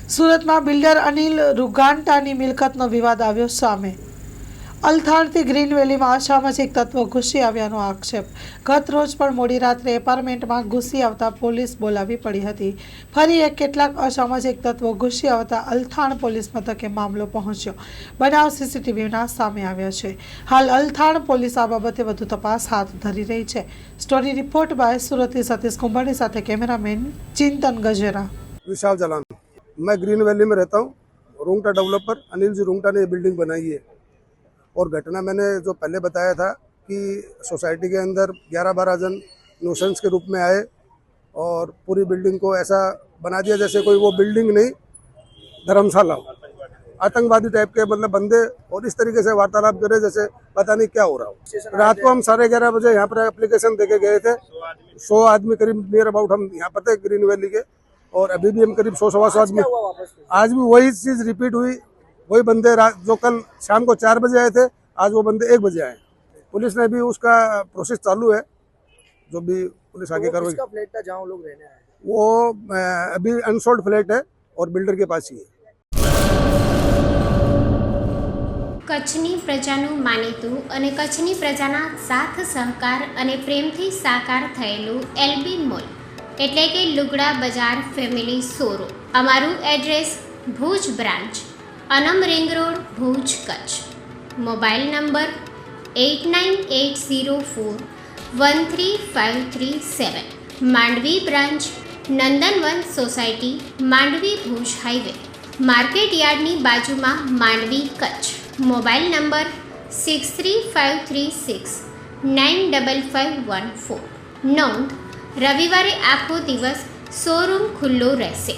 સુરતમાં બિલ્ડર અનિલ રૂગાંટાની મિલકતનો વિવાદ આવ્યો સામે. અલથાણથી ગ્રીન વેલીમાં અસામાજિક તત્વો ઘૂસી આવ્યાનો આક્ષેપ. ગત રોજ પણ મોડી રાત્રે એપાર્ટમેન્ટમાં ઘૂસી આવતા પોલીસ બોલાવી પડી હતી. ફરી એક કેટલાક અસામાજિક તત્વો ઘૂસી આવતા અલથાણ પોલીસ મથકે મામલો પહોંચ્યો. બનાવ સીસીટીવીના સામે આવ્યો છે. હાલ અલથાણ પોલીસ આ બાબતે વધુ તપાસ હાથ ધરી રહી છે. સ્ટોરી રિપોર્ટ બાય સુરતથી સતીશ કુંભાણી સાથે કેમેરામેન ચિંતન ગજેરા. विशाल जलान। मैं ग्रीन वैली में रहता हूँ। रूंगटा डेवलपर अनिल जी रूंगटा ने ये बिल्डिंग बनाई है और घटना मैंने जो पहले बताया था कि सोसाइटी के अंदर 11-12 जन न्यूसेंस के रूप में आए और पूरी बिल्डिंग को ऐसा बना दिया जैसे कोई वो बिल्डिंग नहीं धर्मशाला हो। आतंकवादी टाइप के मतलब बंदे और इस तरीके से वार्तालाप करे जैसे पता नहीं क्या हो रहा हो। रात को हम 11:30 बजे यहाँ पर एप्लीकेशन देके गए थे। 100 आदमी करीब नियर अबाउट हम यहाँ पर थे ग्रीन वैली के, और अभी भी हम करीब 100-125 आदमी। आज भी वही चीज़ रिपीट हुई। वही बंदे जो कल शाम को 4 बजे आए थे, आज वो बंदे 1 बजे आए। पुलिस ने भी उसका प्रोसेस चालू है, जो भी पुलिस आगे कार्रवाई। फ्लैट था जहाँ लोग रहने आए, वो अभी अनसोल्ड फ्लैट है और बिल्डर के पास ही है। કચ્છની પ્રજાનું માનીતું અને કચ્છની પ્રજાના સાથ સહકાર અને પ્રેમથી સાકાર થયેલું એલબી મોલ એટલે કે લુગડા બજાર ફેમિલી શોરૂમ. અમારું address Bhuj branch, Anam ring road, Bhuj, Kutch. Mobile number 8980413537. Mandvi branch, Nandanvan society, Mandvi, Bhuj highway, market યાર્ડની બાજુમાં, માંડવી, કચ્છ. Mobile number 6353695514. નોંધ: રવિવારે આખો દિવસ શોરૂમ ખુલ્લો રહેશે.